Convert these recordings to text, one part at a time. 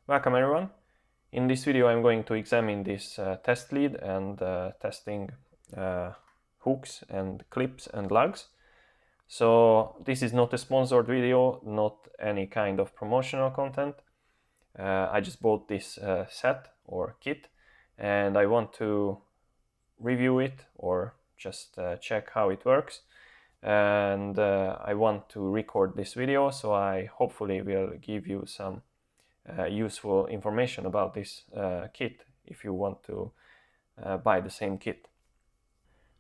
Welcome everyone. In this video I'm going to examine this test lead and testing hooks and clips and lugs. So this is not a sponsored video, not any kind of promotional content. I just bought this set or kit and I want to review it or just check how it works. And I want to record this video, so I hopefully will give you some useful information about this kit if you want to buy the same kit.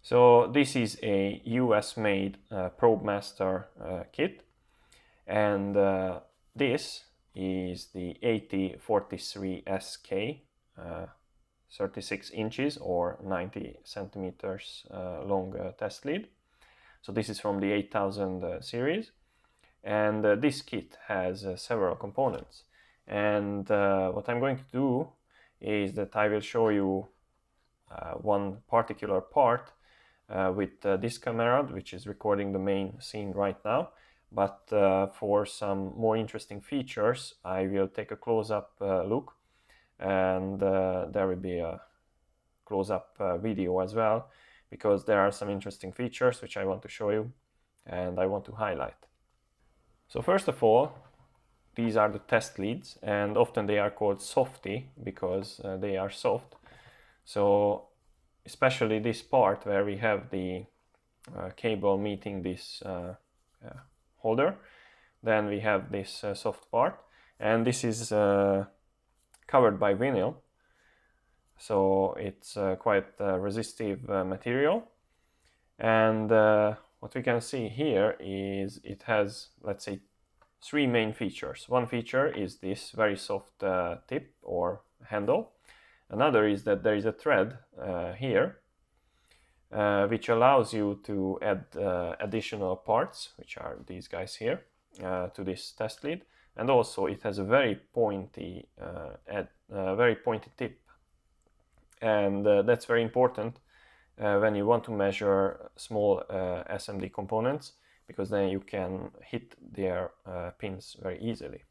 So this is a US made Probe Master kit, and this is the 8043SK 36 inches or 90 centimeters long test lead. So this is from the 8000 series, and this kit has several components. And what I'm going to do is that I will show you one particular part with this camera, which is recording the main scene right now. But for some more interesting features, I will take a close-up look, and there will be a close-up video as well, because there are some interesting features which I want to show you and I want to highlight. So first of all, these are the test leads, and often they are called softy because they are soft. So especially this part where we have the cable meeting this holder, then we have this soft part, and this is covered by vinyl. So it's quite resistive material, and what we can see here is it has, let's say, three main features. One feature is this very soft tip or handle. Another is that there is a thread here which allows you to add additional parts, which are these guys here, to this test lead, and also it has a very pointy tip. And that's very important when you want to measure small SMD components, because then you can hit their pins very easily.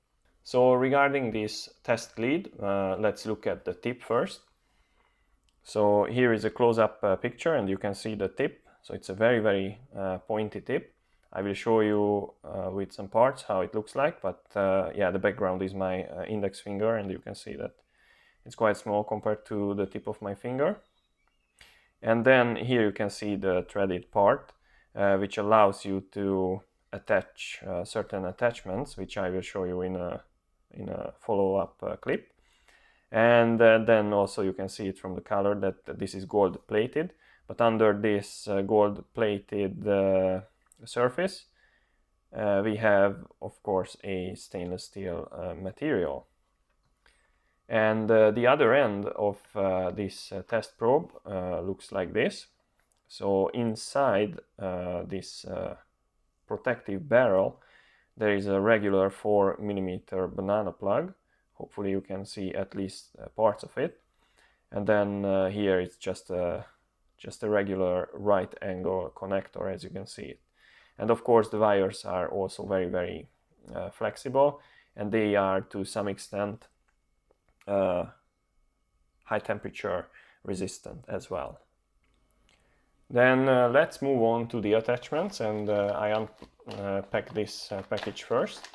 So regarding this test lead, let's look at the tip first. So here is a close-up picture, and you can see the tip. So it's a very pointy tip. I will show you with some parts how it looks like, but yeah, the background is my index finger, and you can see that it's quite small compared to the tip of my finger. And then here you can see the threaded part, which allows you to attach certain attachments, which I will show you in a follow-up clip. And then also you can see it from the color that this is gold plated, but under this gold plated surface we have, of course, a stainless steel material. And the other end of this test probe looks like this. So inside this protective barrel there is a regular 4mm banana plug. Hopefully you can see at least parts of it. And then here it's just a regular right angle connector, as you can see it. And of course the wires are also very flexible, and they are to some extent high temperature resistant as well. Then let's move on to the attachments, and I unpack this package first.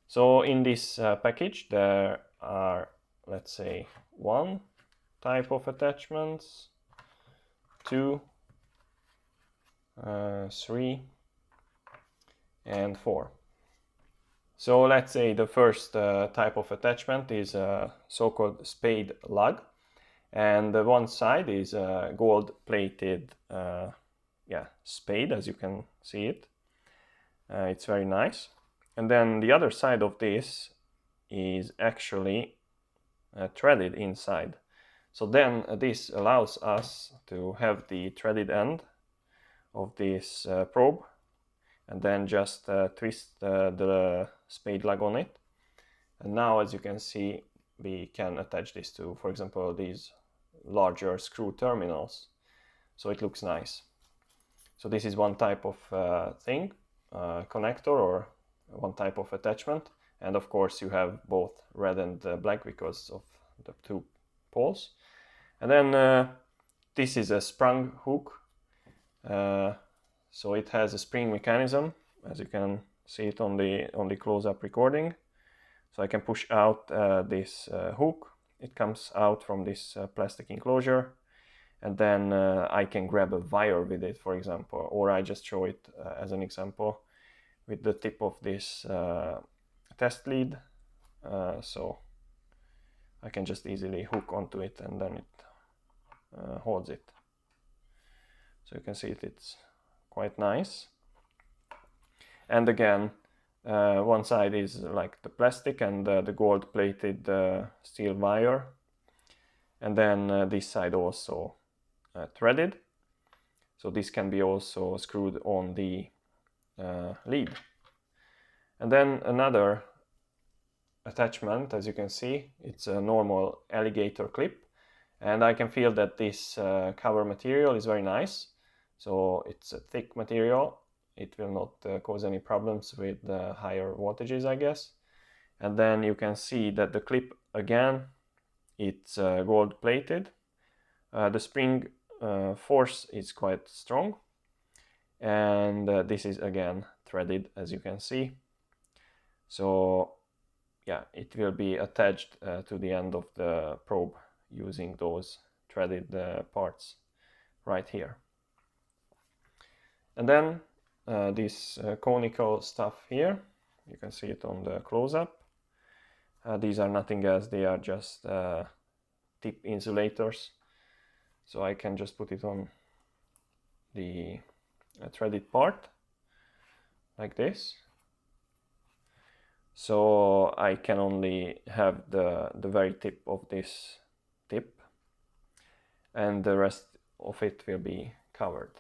So in this package there are, let's say, one type of attachments, two, three, and four. So let's say the first type of attachment is a so-called spade lug, and one side is a gold-plated spade, as you can see it. It's very nice. And then the other side of this is actually threaded inside. So then this allows us to have the threaded end of this probe, and then just twist the spade lug on it. And now, as you can see, we can attach this to, for example, these larger screw terminals. So it looks nice. So this is one type of connector, or one type of attachment. and of course you have both red and black because of the two poles. And then this is a sprung hook, so it has a spring mechanism, as you can see it on the close-up recording. So I can push out this hook. It comes out from this plastic enclosure, and then I can grab a wire with it, for example, or I just show it as an example with the tip of this test lead. So I can just easily hook onto it, and then it holds it. So you can see it's quite nice. And again, one side is like the plastic and the gold-plated steel wire, and then this side also threaded. So this can be also screwed on the lead. And then another attachment, as you can see, it's a normal alligator clip, and I can feel that this cover material is very nice. So it's a thick material. It will not cause any problems with higher voltages, I guess. And then you can see that the clip, again, it's gold plated. The spring force is quite strong, and this is again threaded, as you can see. So yeah, it will be attached to the end of the probe using those threaded parts right here. And then this conical stuff here, you can see it on the close-up. These are nothing else, they are just tip insulators. So I can just put it on the threaded part like this. So I can only have the very tip of this tip, and the rest of it will be covered.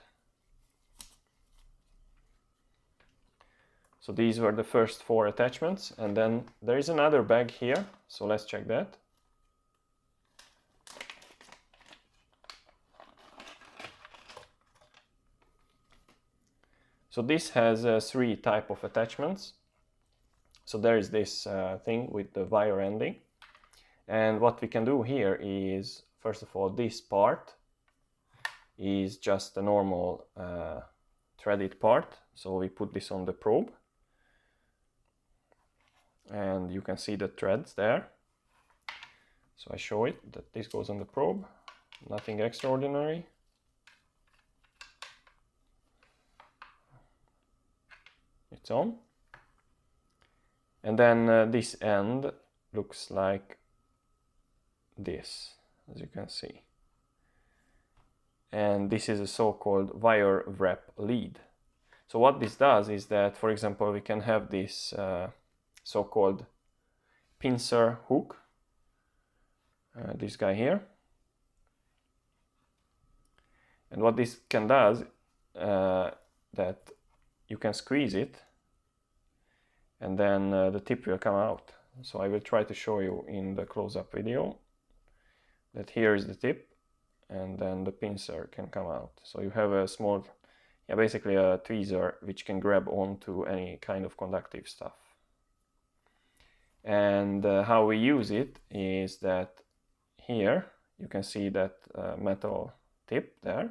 So these were the first 4 attachments, and then there is another bag here, so let's check that. So this has 3 types of attachments. So there is this thing with the wire ending, and what we can do here is, first of all, this part is just a normal threaded part. So we put this on the probe, and you can see the threads there. So I show it that this goes on the probe, nothing extraordinary. It's on. And then this end looks like this, as you can see. And this is a so-called wire wrap lead. So what this does is that, for example, we can have this so-called pincer hook, this guy here. And what this can does, that you can squeeze it, and then the tip will come out. So I will try to show you in the close-up video that here is the tip, and then the pincer can come out. So you have a small, basically a tweezer which can grab onto any kind of conductive stuff. And how we use it is that here you can see that metal tip there,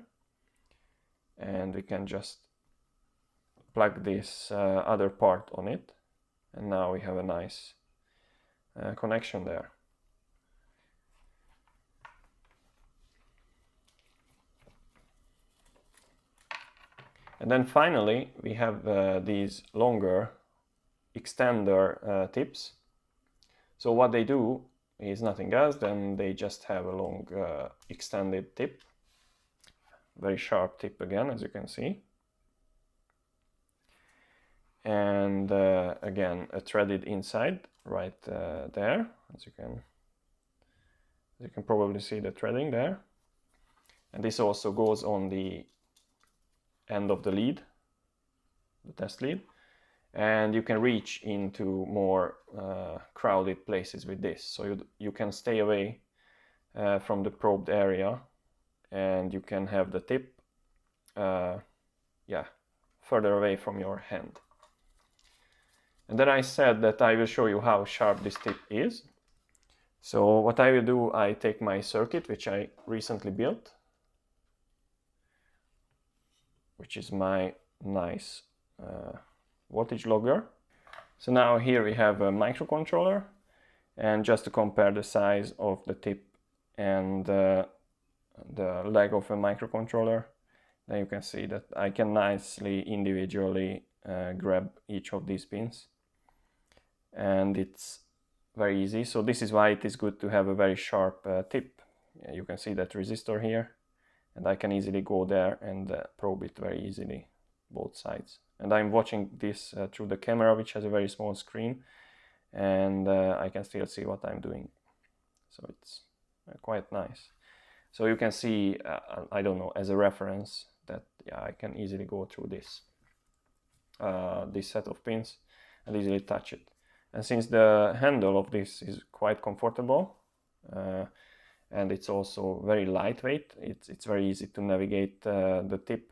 and we can just plug this other part on it, and now we have a nice connection there. And then finally we have these longer extender tips. So what they do is nothing else than they just have a long extended tip, very sharp tip again, as you can see. And again, a threaded inside right there, as you can probably see the threading there. And this also goes on the end of the lead, the test lead, and you can reach into more crowded places with this. So you can stay away from the probed area, and you can have the tip further away from your hand. And then I said that I will show you how sharp this tip is. So what I will do, I take my circuit, which I recently built, which is my nice voltage logger. So now here we have a microcontroller, and just to compare the size of the tip and the leg of a microcontroller, then you can see that I can nicely individually grab each of these pins, and it's very easy. So this is why it is good to have a very sharp tip. You can see that resistor here, and I can easily go there and probe it very easily, both sides. And I'm watching this through the camera, which has a very small screen, and I can still see what I'm doing. So it's quite nice. So you can see, I don't know, as a reference, that yeah, I can easily go through this this set of pins and easily touch it. And since the handle of this is quite comfortable, and it's also very lightweight, it's very easy to navigate the tip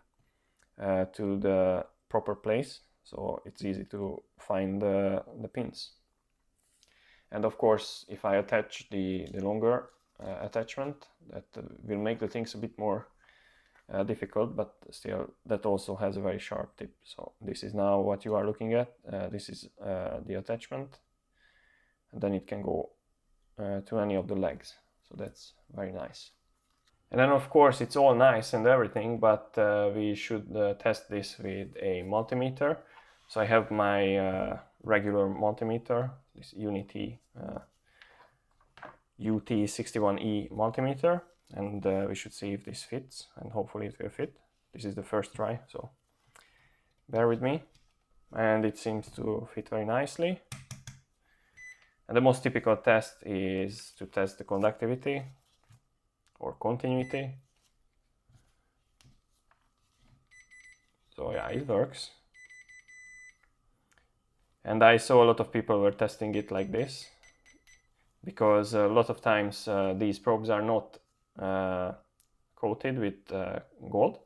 to the proper place, so it's easy to find the pins. And of course, if I attach the longer attachment, that will make the things a bit more difficult, but still that also has a very sharp tip. So this is now what you are looking at. This is the attachment, and then it can go to any of the legs, so that's very nice. And then of course it's all nice and everything, but we should test this with a multimeter. So I have my regular multimeter, this Unity UT61E multimeter, and we should see if this fits, and hopefully it will fit. This is the first try, so bear with me. And it seems to fit very nicely. And the most typical test is to test the conductivity or continuity. So yeah, it works. And I saw a lot of people were testing it like this, because a lot of times these probes are not coated with gold,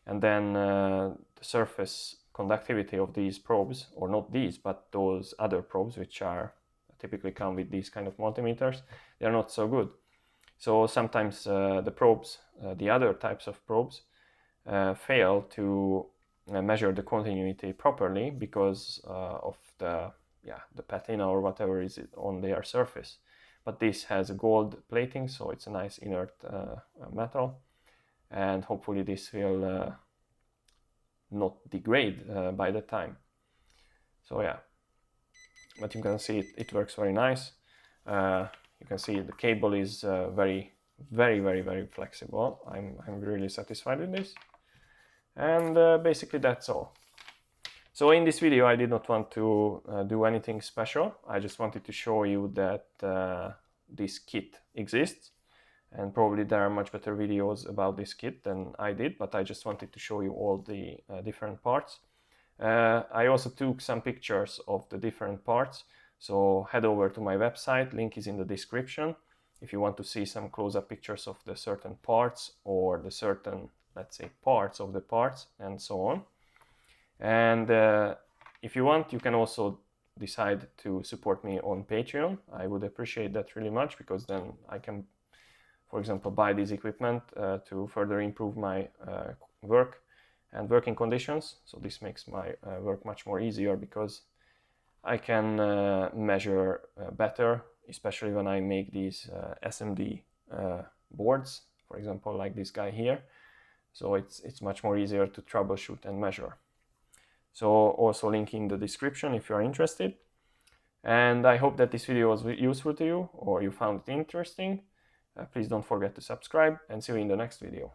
and then the surface conductivity of these probes, or not these, but those other probes which are typically come with these kind of multimeters, they are not so good. So sometimes the probes, the other types of probes, fail to measure the continuity properly because of the patina or whatever is on their surface. But this has a gold plating, so it's a nice inert metal, and hopefully this will not degrade by the time. So yeah, but you can see it works very nice. You can see the cable is very flexible. I'm really satisfied with this. And basically that's all. So in this video I did not want to do anything special. I just wanted to show you that this kit exists, and probably there are much better videos about this kit than I did, but I just wanted to show you all the different parts. I also took some pictures of the different parts, so head over to my website, link is in the description, if you want to see some close-up pictures of the certain parts or the certain, let's say, parts of the parts and so on. And if you want, you can also decide to support me on Patreon. I would appreciate that really much, because then I can, for example, buy this equipment to further improve my work and working conditions. So this makes my work much more easier, because I can measure better, especially when I make these SMD boards, for example, like this guy here. So it's much more easier to troubleshoot and measure. So also link in the description if you are interested. And I hope that this video was useful to you, or you found it interesting. Please don't forget to subscribe, and see you in the next video.